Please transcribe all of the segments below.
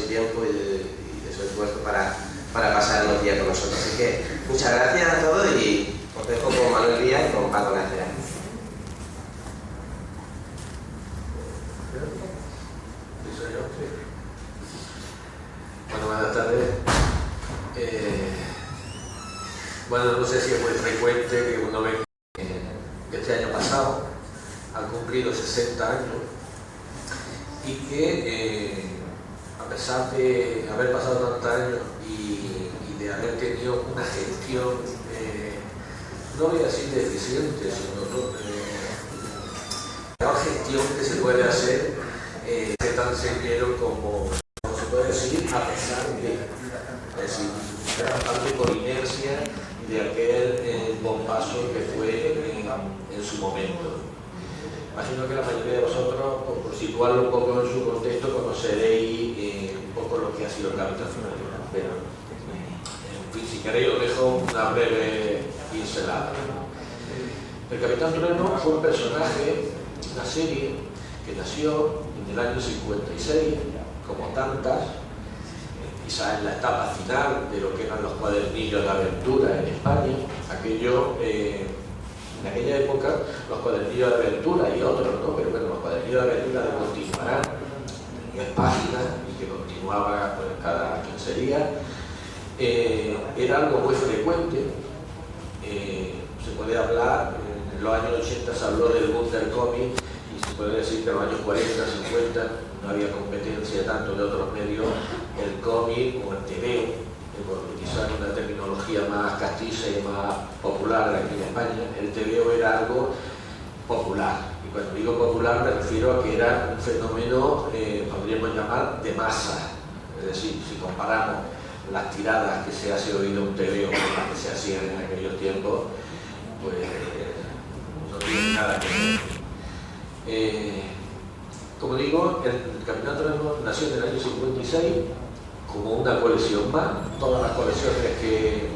tiempo y de su esfuerzo para pasar los días con nosotros. Así que muchas gracias a todos y os dejo con Manuel Díaz y con Paco Nájera. Bueno, buenas tardes. Bueno, no sé si es muy frecuente que uno ve que este año pasado han cumplido 60 años y que a pesar de haber pasado tantos años y de haber tenido una gestión, no voy a decir deficiente, sino la mejor gestión que se puede hacer de tan señero como se puede decir, a pesar de, es decir, bastante por inercia de aquel bombazo que fue en su momento. Imagino que la mayoría de vosotros, por situarlo un poco en su contexto, conoceréis un poco lo que ha sido el Capitán Trueno. Pero, en fin, si queréis os dejo una breve pincelada. El Capitán Trueno fue un personaje, una serie que nació en el año 56, como tantas, quizás en la etapa final de lo que eran los cuadernillos de aventura en España. En aquella época, los cuadernillos de aventura y otros, ¿no? Pero bueno, los cuadernillos de aventura de continuarán, 10 páginas y que continuaba cada 15 días, era algo muy frecuente. Se puede hablar, en los años 80 se habló del boom del cómic y se puede decir que en los años 40, 50 no había competencia tanto de otros medios, el cómic o el TVO, por utilizar una terminología más castiza y más popular aquí en España, el TVO era algo popular. Y cuando digo popular me refiero a que era un fenómeno, podríamos llamar, de masa. Es decir, si comparamos las tiradas que se hace hoy de un TVO con las que se hacían en aquellos tiempos, pues no tiene nada que ver. Como digo, el Capitán Trueno nació en el año 56 como una colección más. Todas las colecciones que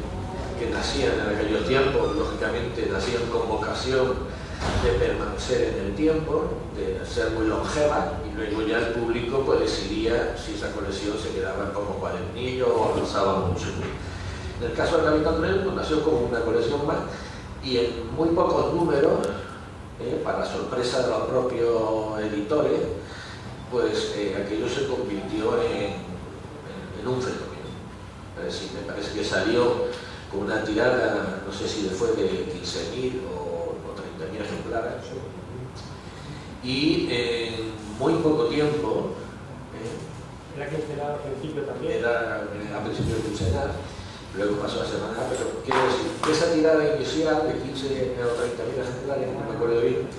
nacían en aquellos tiempos, lógicamente, nacían con vocación de permanecer en el tiempo, de ser muy longevas, y luego ya el público pues decidía si esa colección se quedaba como cuadernillo o avanzaba mucho. En el caso del Capitán Trueno, nació como una colección más y en muy pocos números, para sorpresa de los propios editores, pues aquello se convirtió en un fenómeno. Es decir, me parece que salió con una tirada, no sé si fue de 15.000 o 30.000 ejemplares, y en muy poco tiempo, ¿era quincenal al principio también? Era a principio quincenal, luego pasó a semanal, pero quiero decir que esa tirada inicial de 15 o 30.000 ejemplares, no me acuerdo bien,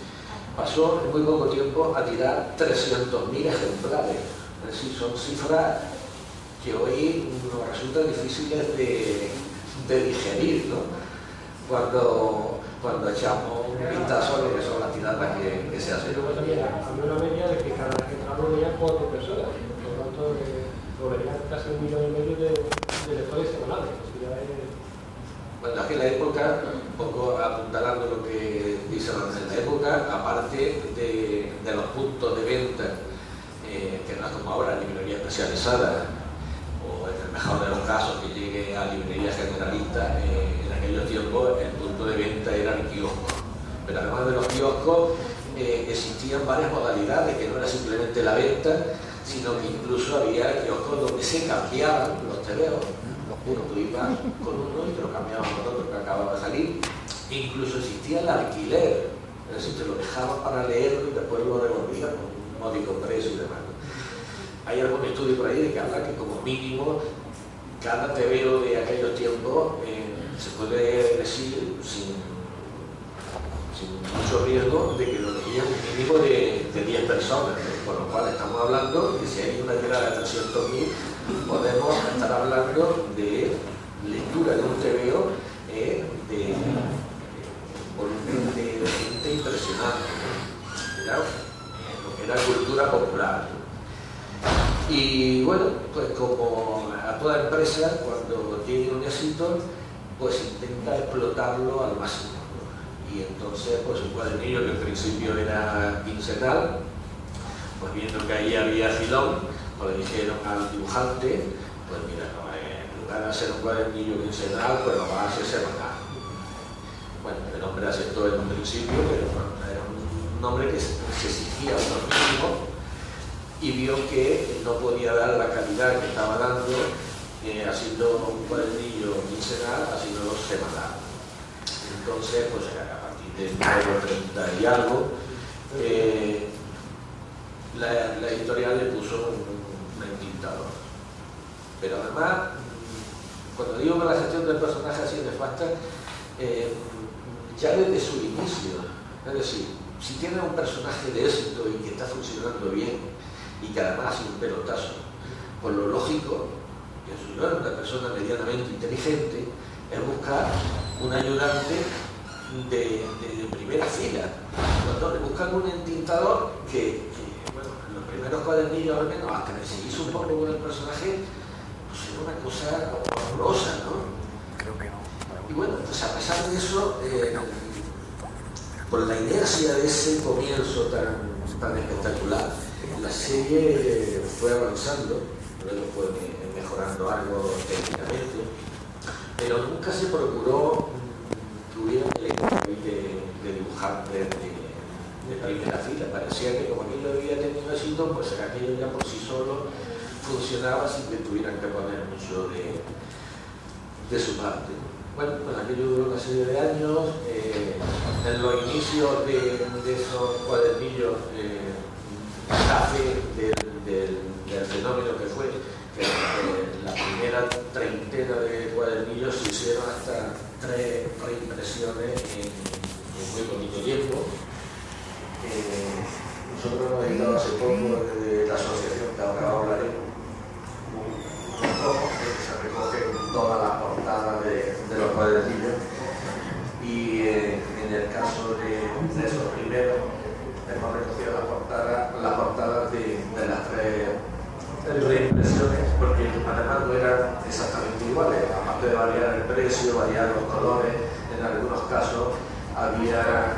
pasó en muy poco tiempo a tirar 300.000 ejemplares. Es decir, son cifras que hoy nos resultan difíciles de digerir, ¿no? Cuando echamos un vistazo a lo que son las tiradas que se hacen. Luego también había una media de que cada ejemplar lo veían 4 personas, por lo tanto lo verían casi 1,5 millones de lectores semanales. Bueno, es que en la época, un poco apuntalando lo que dice en la época, aparte de los puntos de venta, que no es como ahora, librería especializada, o en el mejor de los casos que llegue a librería generalista, en aquellos tiempos el punto de venta era el kiosco. Pero además de los kioscos existían varias modalidades, que no era simplemente la venta, sino que incluso había kioscos donde se cambiaban los tebeos. Tú ibas con uno y te lo cambiabas por otro que acababa de salir. Incluso existía el alquiler, es decir, te lo dejaban para leerlo y después lo devolvían con un módico precio y demás. Hay algún estudio por ahí de que habla que como mínimo cada tebeo de aquellos tiempos se puede decir sin mucho riesgo de que lo leían un mínimo de 10 personas, ¿no? Con lo cual estamos hablando que si hay una tirada de 300.000 podemos estar hablando de lectura de un tebeo de volumen de gente impresionante, ¿no? Lo que era cultura popular. Y bueno, pues como a toda empresa, cuando tiene un éxito, pues intenta explotarlo al máximo, ¿no? Y entonces, pues un cuadernillo que en principio era quincenal, pues viendo que ahí había filón, pues le dijeron al dibujante, pues mira, no, en lugar de hacer un cuadernillo quincenal, pues lo va a hacer semanal. Bueno, el hombre aceptó en un principio, pero bueno, era un hombre que se exigía unos mínimos y vio que no podía dar la calidad que estaba dando haciendo un cuadernillo quincenal, haciéndolo semanal. Entonces, pues a partir del número 30 y algo, la editorial le puso un entintador. Pero además, cuando digo que la gestión del personaje así de falta, ya desde su inicio, es decir, si tiene un personaje de éxito y que está funcionando bien y que además hace un pelotazo, pues lo lógico, que si no es una persona medianamente inteligente, es buscar un ayudante de primera fila. Cuando le buscan un entintador que bueno, en los primeros cuadernillos al menos, hasta que se hizo un poco con el personaje, pues era una cosa horrorosa, ¿no? Creo que no. Y bueno, pues a pesar de eso, por la inercia de ese comienzo tan espectacular, la serie fue avanzando, luego fue mejorando algo técnicamente, pero nunca se procuró que hubiera un elenco de dibujantes de primera fila. Parecía que como aquello había tenido éxito, pues aquello ya por sí solo funcionaba sin que tuvieran que poner mucho de su parte. Bueno, pues aquello duró una serie de años. En los inicios de esos cuadernillos, del fenómeno que fue, que la primera treintena de cuadernillos se hicieron hasta 3 reimpresiones en muy poquito tiempo. Nosotros hemos editado hace poco desde la asociación, que ahora hablaremos, un poco, que se recogen todas las portadas de los cuadernillos, y en el caso de esos primeros hemos recogido las portadas de las 3 reimpresiones, porque además no eran exactamente iguales, aparte de variar el precio, variar los colores, en algunos casos había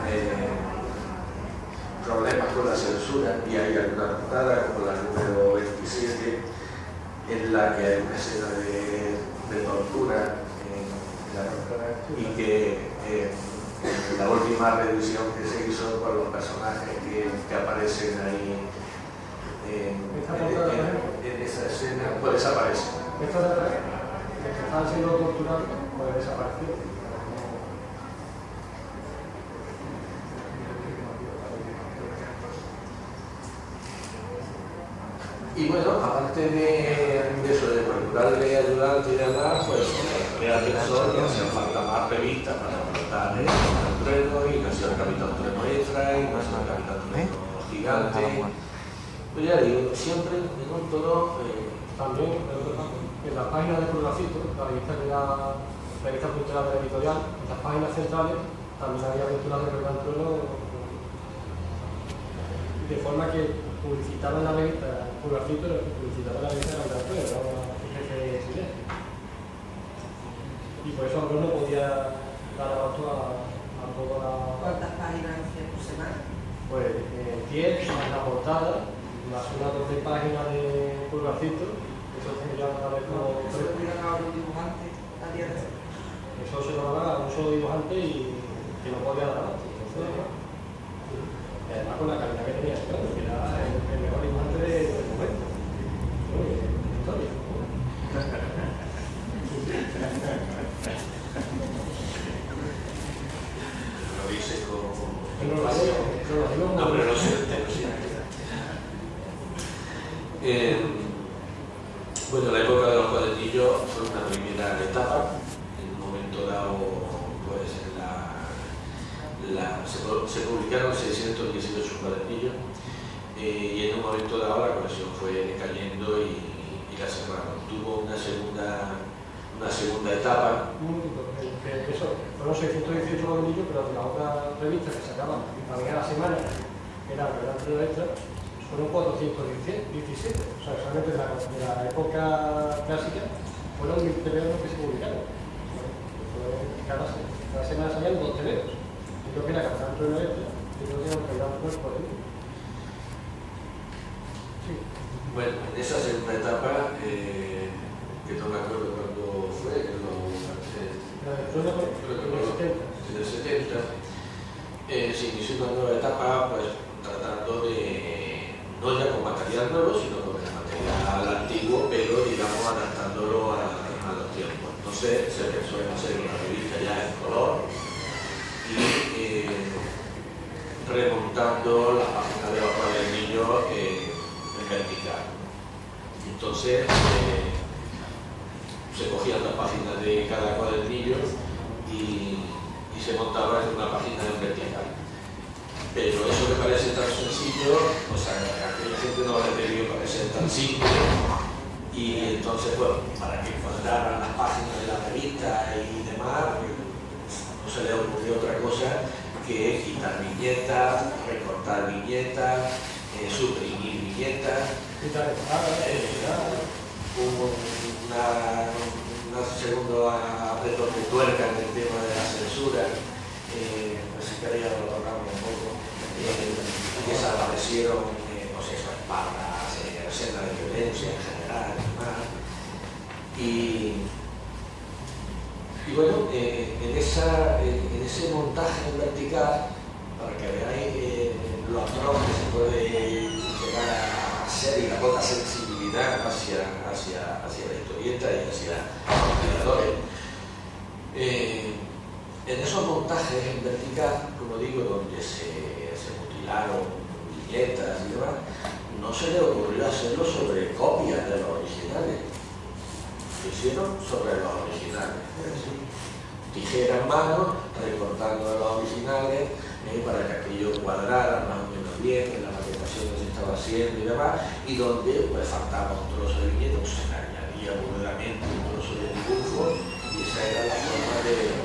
problemas con la censura, y hay alguna portada, como la número 27, en la que hay una escena de tortura y que la última revisión que se hizo con los personajes que aparecen ahí en esa escena, pues desaparecen. Estos de atrás, que estaban siendo torturados, pues desaparecieron. Y bueno, aparte de eso, de procurarle ayudante y demás, pues era pensó que hacían falta más revistas para montar el Trueno, y nació el Capitán Trueno Extra, y nació el Capitán Trueno Gigante. Pues ya digo, siempre en un tono. También, en la página de Pulgarcito, la revista cultural de la editorial, en las páginas centrales también había aventuras de Capitán Trueno, de forma que publicitaban la revista Pulgarcito, publicitaban la revista de Capitán Trueno, era una especie de silencio. Y por eso Andrés no podía dar abasto a toda la... ¿Cuántas páginas hacía por semana? Pues 10 más la portada, más unas 12 páginas de Pulgarcito. Eso se llama a ver como... ¿Eso lo hubieran dado los dibujantes a día de hoy? Eso se lo daba a un solo dibujante y que no podía dar abasto. Y además con la calidad que tenía, claro, que era el mejor dibujante del momento. Historia. Lo dice como... No, pero no sé. Bueno, la época de los cuadernillos fue una primera etapa. En un momento dado, pues se publicaron 618 cuadernillos, y en un momento dado la colección fue decayendo y la cerraron. Tuvo una segunda etapa. Eso, fueron 618 cuadernillos, pero la otra revista que sacaban también a la semana, que era el Trueno Extra, fueron 417. O sea, solamente de la época clásica fueron 1000 tebeos que se publicaron. Cada semana salían 2 tebeos. Yo creo que era Capitán Trueno Extra, yo creo que era un cuerpo de mí. Sí. Bueno, en esa segunda una nueva etapa, pues tratando de, no ya con material nuevo, sino con el material antiguo, pero digamos adaptándolo a los tiempos. Entonces se pensó en hacer una revista ya en color y remontando la página de los cuadernillos en vertical. Entonces se cogían las páginas de cada cuadernillo y se montaba en una página en vertical. Pero eso que parece tan sencillo, pues a aquella gente no le debió parecer tan simple, y entonces, bueno, para que cuadraran las páginas de la revista y demás, no se le ocurrió otra cosa que quitar viñetas, recortar viñetas, suprimir viñetas. Hubo una segunda apretón de tuerca en el tema de la censura, si quería lo tocamos un poco, y desaparecieron pues eso, espaldas, escenas de violencia en general y bueno, en ese montaje en vertical, para que veáis lo atroz que se puede llegar a ser y la poca sensibilidad hacia la historieta y hacia los creadores. En esos montajes en vertical, como digo, donde se mutilaron viñetas y demás, no se le ocurrió hacerlo sobre copias de los originales. Lo hicieron sobre los originales. Tijera en mano, recortando los originales para que aquello cuadrara más o menos bien, en la maquetación que se estaba haciendo y demás, y donde pues faltaba un trozo de viñeta, pues se añadía burlamente un trozo de dibujo, y esa era la forma de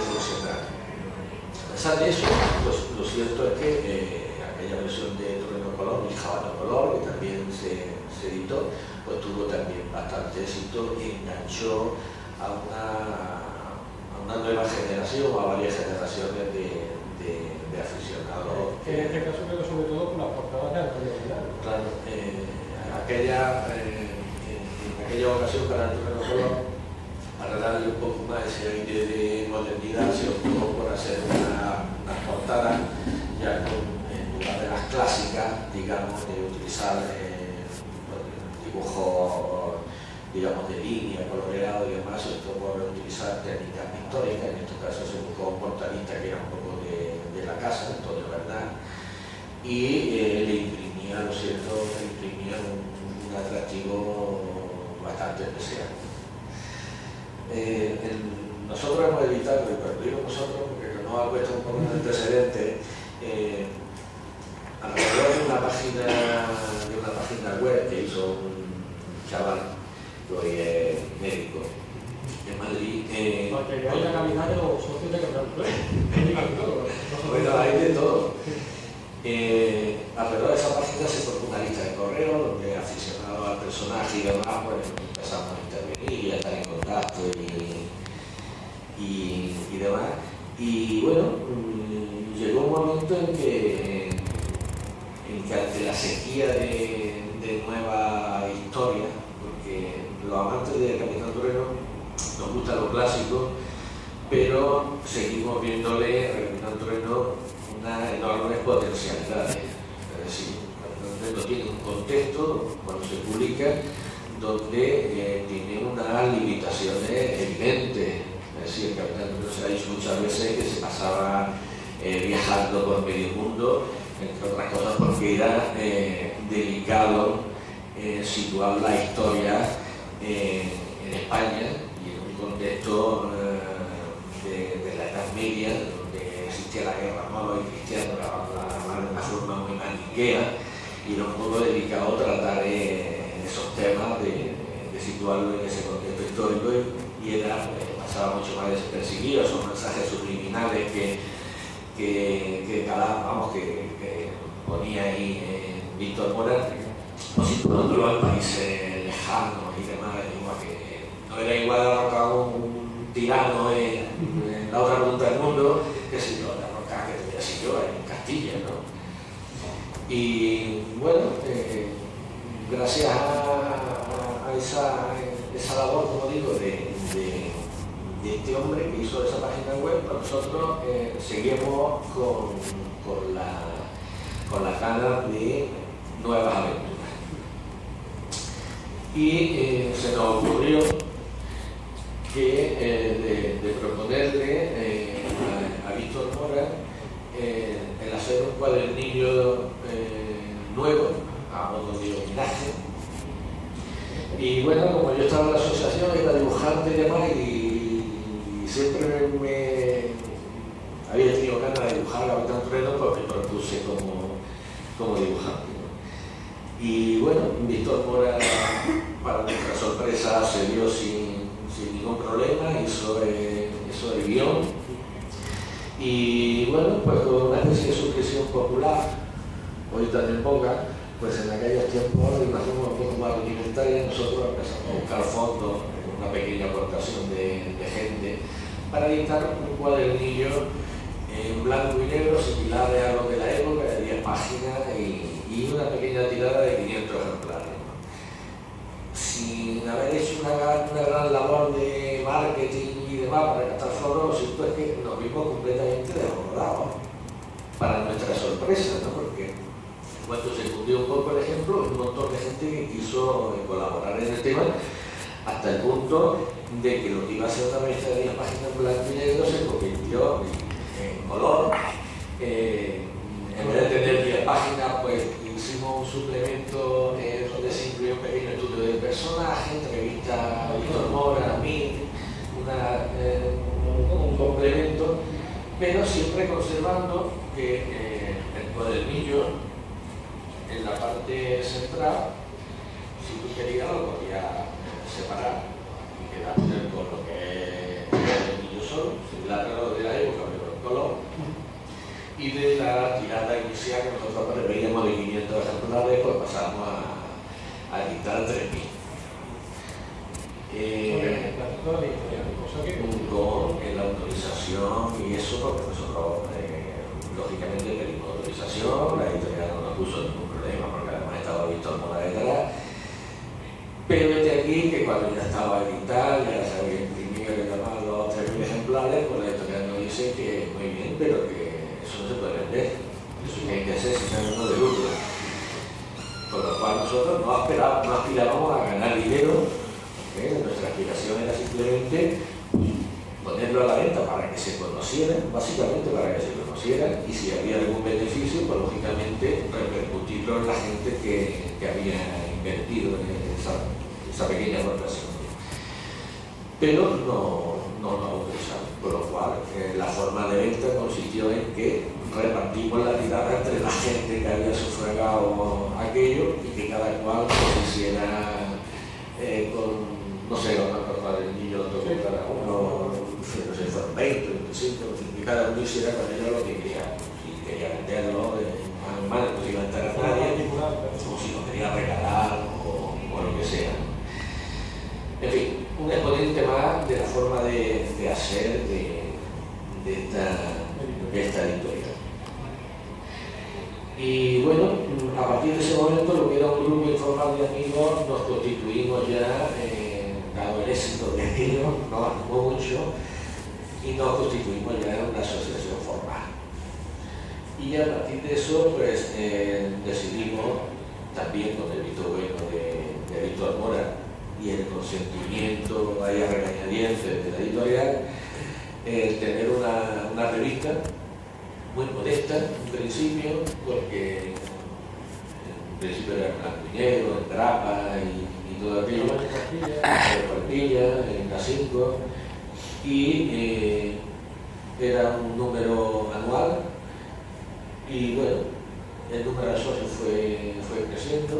funcionar. A pesar de eso, pues lo cierto es que aquella versión de Torreno Color, y Jabata Color, que también se editó, pues tuvo también bastante éxito y enganchó a una nueva generación o a varias generaciones de aficionados. En este caso creo que sobre todo con las portadas de anterioridad. Claro, en aquella ocasión para el Torreno Color, para darle un poco más ese aire de modernidad, se optó por hacer unas portadas ya en lugar de las clásicas, digamos, de utilizar dibujos, digamos, de línea, coloreado y demás, se optó por utilizar técnicas pictóricas. En este caso se buscó un portadista que era un poco de la casa, Antonio Bernal, y le imprimía, lo cierto, un atractivo bastante especial. Nosotros hemos editado, y cuando digo nosotros, porque nos ha puesto un poco de antecedente, alrededor de una página web que hizo un chaval que hoy es médico en Madrid. Porque hay la calidad de los socios de Canal Plus. Bueno, hay de todo. Alrededor de esa página se formó una lista de correos donde aficionados al personaje y demás, pues empezamos a intervenir y a estar en contacto y demás. Y bueno, llegó un momento en que ante la sequía de nueva historia, porque los amantes de Capitán Torreno nos gusta lo clásico, pero seguimos viéndole a Capitán Torreno unas enormes potencialidades. Es decir, Capitán Torreno tiene un contexto, cuando se publica, donde tiene unas limitaciones evidentes. Es decir, Capitán Torreno se ha dicho muchas veces que se pasaba viajando por medio mundo, entre otras cosas porque era delicado situar la historia en España y en un contexto de la Edad Media, donde existía la guerra moros y cristiana de una forma muy maniquea, y era un poco delicado tratar esos temas de situarlo en ese contexto histórico, y era, pasaba mucho más desapercibido, esos mensajes subliminales que ponía ahí Víctor Morán, o situándolo en países lejanos y demás, que no era igual derrocar a un tirano en la otra punta del mundo que si lo derrocar que tenía si yo en Castilla, ¿no? Y bueno, gracias a esa labor, como digo, de de este hombre que hizo esa página web, pues nosotros seguimos con la ganas de nuevas aventuras. Y se nos ocurrió que de proponerle a Víctor Mora el hacer un cuadernillo nuevo a modo de homenaje. Y bueno, como yo estaba en la asociación, era dibujante y demás, y siempre me había tenido ganas de dibujar a Gavitan Trueno, pues me propuse como dibujante, ¿no? Y bueno, Víctor Mora, para nuestra sorpresa, se dio sin ningún problema, hizo el guión, y bueno, pues con una especie de suscripción popular, hoy tan en boga, pues en aquellos tiempos, de una forma un poco más rudimentaria, nosotros empezamos a buscar fondos, una pequeña aportación de gente, para editar un cuadernillo en blanco y negro, similar a lo de la época, de 10 páginas y una pequeña tirada de 500 ejemplares. Sin haber hecho una gran labor de marketing y demás para captar fondos, lo cierto es que nos vimos completamente desbordados, para nuestra sorpresa, ¿no? Porque cuando se cundió un poco el ejemplo, un montón de gente que quiso colaborar en el tema, hasta el punto de que lo que iba a ser una revista de 10 páginas en blanco y negro se convirtió en color. En vez de tener 10 páginas, pues hicimos un suplemento donde se incluyó un pequeño estudio del personaje, entrevista a Víctor Mora, a mí, un complemento, pero siempre conservando que el cuadernillo en la parte central, si tú querías, lo podías separar y quedarte con lo que es el cuadernillo solo, similar a lo de la época, pero en color. Y de la tirada inicial que nosotros veíamos de 500 ejemplares, pues pasamos a editar 3.000. Con la autorización y eso, porque nosotros lógicamente pedimos autorización, la editorial no nos puso ningún problema porque además estaba Víctor Mora detrás. Pero desde aquí, que cuando ya estaba editada, ya se había imprimido y demás los 3.000 ejemplares, pues la editorial nos dice que muy bien, pero que eso no se puede vender, eso que hay que hacer sin ánimo de lucro. Por lo cual nosotros no aspirábamos a ganar dinero, nuestra aspiración era simplemente ponerlo a la venta para que se conocieran, básicamente para que se conocieran, y si había algún beneficio, pues lógicamente repercutirlo en la gente que había invertido en esa pequeña aportación. Pero no nos autorizamos, por lo cual la forma de venta consistió en que repartimos la tirada entre la gente que había sufragado aquello y que cada cual pues, hiciera con, no sé, cuántos cuadernillos tocó cada uno, no sé, fueron 20, 25, y cada uno hiciera con ello lo que quería. Si quería venderlo de mano en mano, no se iba a enterar a nadie, o si lo quería regalar o lo que sea. En fin, un exponente más de la forma de hacer de esta editorial. Y bueno, a partir de ese momento, lo que era un grupo informal de amigos, nos constituimos ya, dado el éxito de aquello, no animó mucho, y nos constituimos ya en una asociación formal. Y a partir de eso, pues decidimos, también con el visto bueno de Víctor Mora y el consentimiento ahí a regañadientes de la editorial, tener una revista muy modesta en principio, porque en principio era en blanco y negro, en grapa y todo aquello, en cuartilla, en K5, y era un número anual, y bueno, el número de socios fue creciendo,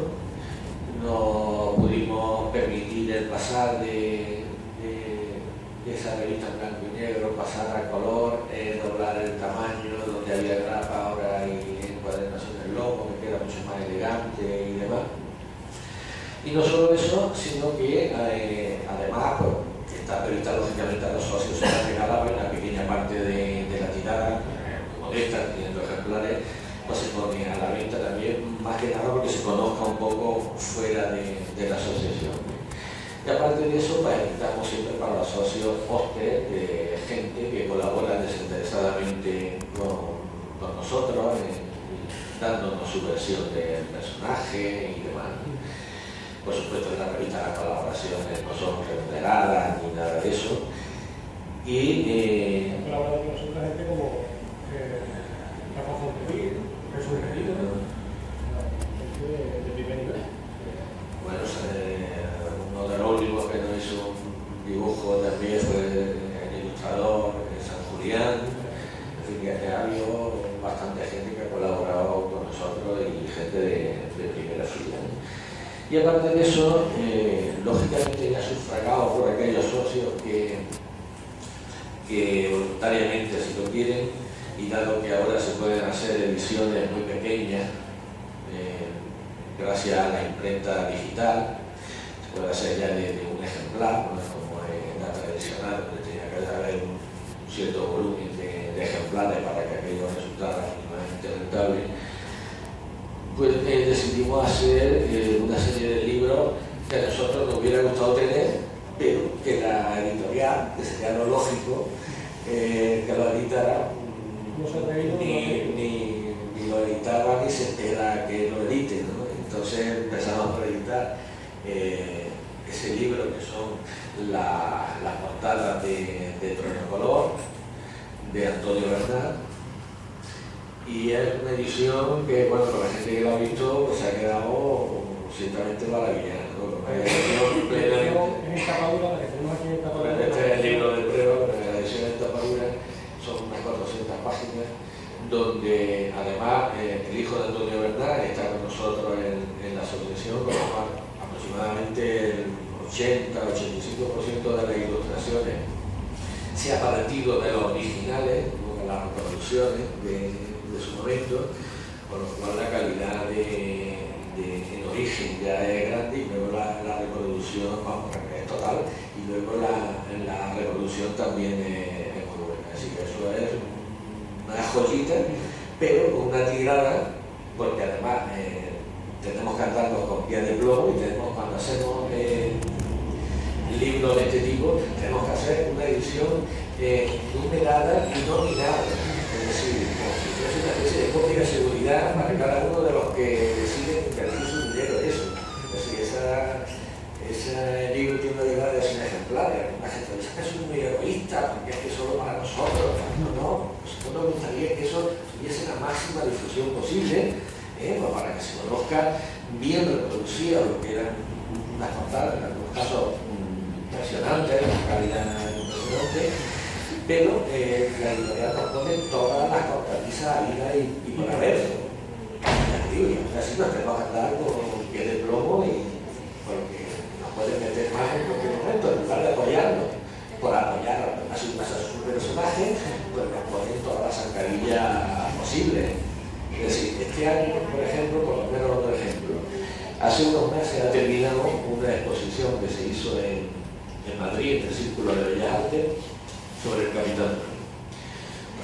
no pudimos permitir el pasar de esa revista en blanco y negro, pasar a color, doblar el tamaño, donde había grapa, ahora hay encuadernación del logo, que queda mucho más elegante y demás. Y no solo eso, sino que además, pues, está prevista lógicamente a los socios se les regalaba una pequeña parte de la tirada, modesta, 500 ejemplares, pues se pone a la venta también, más que nada porque se conozca un poco fuera de la asociación. Y aparte de eso, pues necesitamos siempre para los socios hostes de gente que colabora desinteresadamente con nosotros, dándonos su versión del personaje y demás. Por supuesto, en la revista las colaboraciones no son remuneradas ni nada de eso. Y colaborado con nosotros gente como Rafa Fontenil, Jesús Querido, gente de primer nivel. bueno, uno de los últimos que nos hizo un dibujo también fue el ilustrador San Julián. En fin, que ha habido bastante gente que ha colaborado con nosotros y gente de primera fila. Y aparte de eso, lógicamente ya sufragado por aquellos socios que voluntariamente si lo quieren, y dado que ahora se pueden hacer ediciones muy pequeñas, gracias a la imprenta digital, se puede hacer ya de un ejemplar, ¿no? Como en la tradicional, donde tenía que haber un cierto volumen de ejemplares para que aquello resultara mínimamente rentable. Pues decidimos hacer una serie de libros que a nosotros nos hubiera gustado tener, pero que la editorial, que sería lo lógico, que lo editara, ni lo editaba ni se espera que lo edite, ¿no? Entonces empezamos a editar ese libro, que son las portadas de Trueno Color, de Antonio Bernal. Y es una edición que, bueno, la gente que lo ha visto pues, se ha quedado ciertamente maravillada, ¿no? En esta tapadura, la que tenemos aquí en esta tapadura. Este es el libro de prueba, la edición de tapadura, son unas 400 páginas, donde además el hijo de Antonio Bernal está con nosotros en la asociación, con lo cual aproximadamente el 80-85% de las ilustraciones se ha partido de los originales, de las reproducciones de su momento, con lo cual la calidad en origen ya es grande, y luego la reproducción, vamos, es total, y luego la reproducción también es muy buena. Así que eso es una joyita, pero con una tirada, porque además tenemos que andarnos con pie de plomo, y tenemos, cuando hacemos libros de este tipo, tenemos que hacer una edición numerada y nominada. Es decir, es una especie de copia de seguridad para cada uno de los que deciden invertir su dinero en eso. Es decir, ese libro tiene una llegada de 100 ejemplares. La gente dice que es muy egoísta, porque es que solo para nosotros. No, nosotros nos gustaría que eso tuviese la máxima difusión posible, pues para que se conozca bien reproducida lo que eran las portadas, en algunos casos impresionantes, la calidad impresionante. Pero la editorial nos pone todas las cortapisas a vida y por haber. Así nos tenemos que andar con pie de plomo, y porque nos pueden meter más en cualquier momento, en lugar de apoyarnos por apoyar a su personaje, pues nos ponen todas las zancadillas posibles. Es decir, este año, por ejemplo, por lo menos otro ejemplo, hace unos meses ha terminado una exposición que se hizo en Madrid, en el Círculo de Bellas Artes, sobre el Capitán.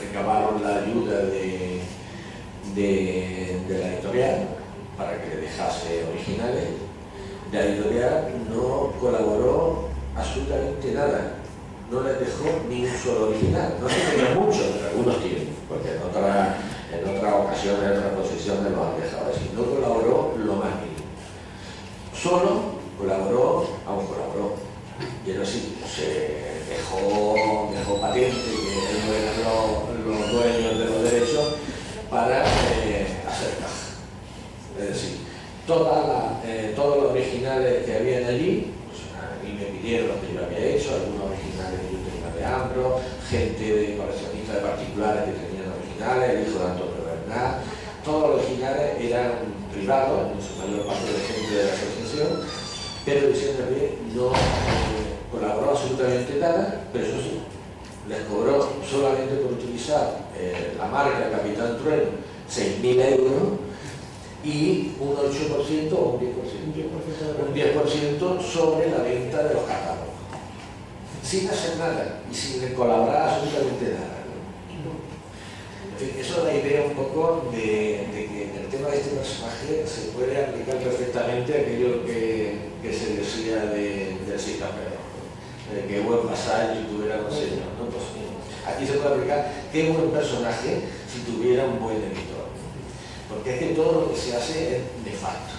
Recabaron la ayuda de la editorial para que le dejase originales. La editorial no colaboró absolutamente nada, no les dejó ni un solo original. No se tenían muchos, pero algunos tienen, porque en otras ocasiones, en otras posiciones los han dejado así. No colaboró lo más mínimo. Solo colaboró, aún colaboró, y era así, se dejó patente que ellos eran los dueños de los derechos para hacer caja. Es decir, todos los originales que habían allí, pues, a mí me pidieron lo que yo había hecho, algunos originales de Yuteca de Ambro, gente de coleccionistas de particulares que tenían originales, el hijo de Antonio Bernal. Todos los originales eran privados, en su mayor parte de gente de la asociación, pero Ediciones B no colaboró absolutamente nada, pero eso sí, les cobró solamente por utilizar la marca Capitán Trueno 6.000 euros y un 8% o un 10% sobre la venta de los catálogos, sin hacer nada y sin colaborar absolutamente nada. Eso es la idea un poco de que en el tema de este personaje se puede aplicar perfectamente aquello que se decía del sistema qué buen vasallo si tuviera un señor, ¿no? Pues, aquí se puede aplicar qué buen personaje si tuviera un buen editor. Porque es que todo lo que se hace es nefasto.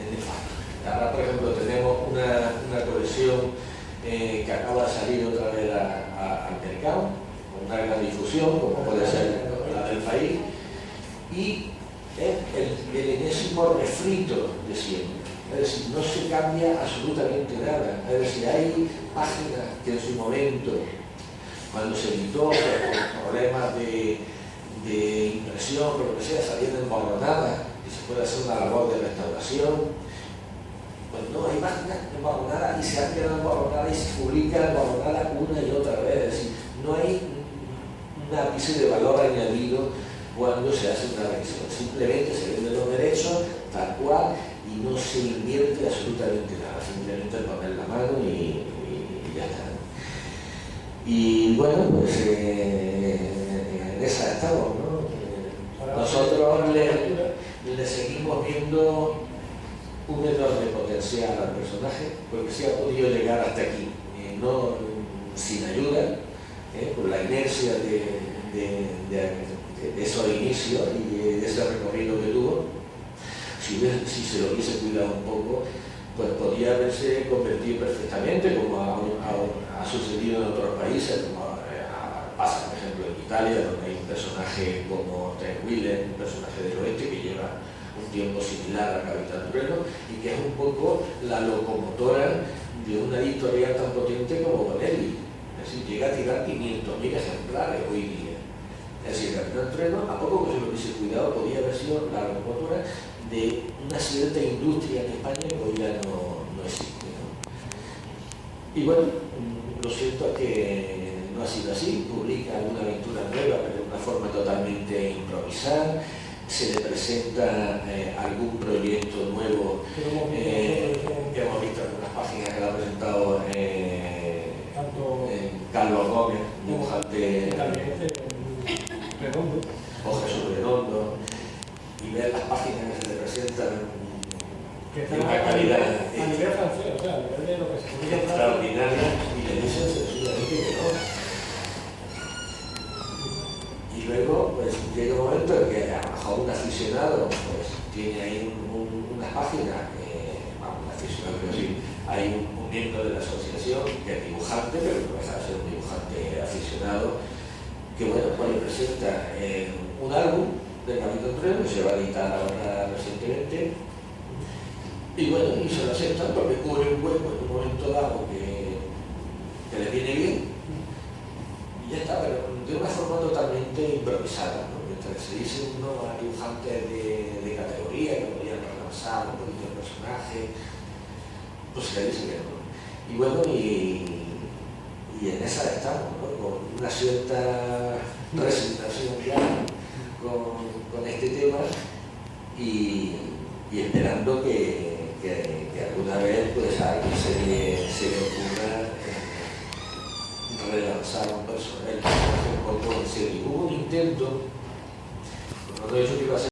Es nefasto. Ahora, por ejemplo, tenemos una colección que acaba de salir otra vez al mercado, con una gran difusión, como puede ser la del país, y es el enésimo refrito de siempre. Es decir, no se cambia absolutamente nada. Es decir, hay páginas que en su momento, cuando se editó, por problemas de impresión, por lo que sea, salían emborronadas y se puede hacer una labor de restauración. Pues no, hay páginas emborronadas y se han quedado emborronadas y se publican emborronadas una y otra vez. Es decir, no hay un ápice de valor añadido cuando se hace una revisión. Simplemente se venden los derechos tal cual y no se invierte absolutamente nada, simplemente poner la mano y ya está. Y bueno, pues en esa estamos, ¿no? Nosotros le seguimos viendo un enorme potencial al personaje, porque se ha podido llegar hasta aquí, no sin ayuda, por la inercia de esos inicios y de ese recorrido que tuvo. Si se lo hubiese cuidado un poco, pues podría haberse convertido perfectamente, como ha sucedido en otros países, como pasa por ejemplo en Italia, donde hay un personaje como Ted Wheeler, un personaje del oeste que lleva un tiempo similar a Capitán Trueno y que es un poco la locomotora de una editorial tan potente como Bonelli. Es decir, llega a tirar 500.000 ejemplares hoy día. Es decir, Capitán Trueno, a poco que se lo hubiese cuidado, podía haber sido la locomotora de una cierta industria en España que hoy ya no existe, ¿no? Y bueno, lo cierto es que no ha sido así. Publica una aventura nueva, pero de una forma totalmente improvisada. Se le presenta algún proyecto nuevo que hemos visto en algunas páginas que le ha presentado Carlos Gómez, dibujante Redondo, o Jesús Redondo, y ver las páginas que se le presentan de una calidad a nivel francés, o sea, a nivel de lo que se publica extraordinaria, y le dicen sencillamente que no. Y luego pues llega un momento en que a lo mejor un aficionado pues tiene ahí unas páginas, un aficionado, pero sí, hay un miembro de la asociación que es dibujante, pero no deja de ser un dibujante aficionado, que bueno, pues le presenta un álbum de Capitán Trueno que se va a editar ahora recientemente, y bueno, y se lo aceptan porque cubre un hueco en un momento dado que les viene bien. Y ya está, pero de una forma totalmente improvisada, ¿no? Mientras se dice uno a dibujantes de categoría que podían relanzar un poquito el personaje, pues se le dice que no. Y bueno, y en esa estamos, ¿no? Con una cierta resignación ya con este tema y esperando que alguna vez pues a alguien se le ocurra relanzar un personaje un poco en serio. Hubo un intento, cuando he dicho que iba a ser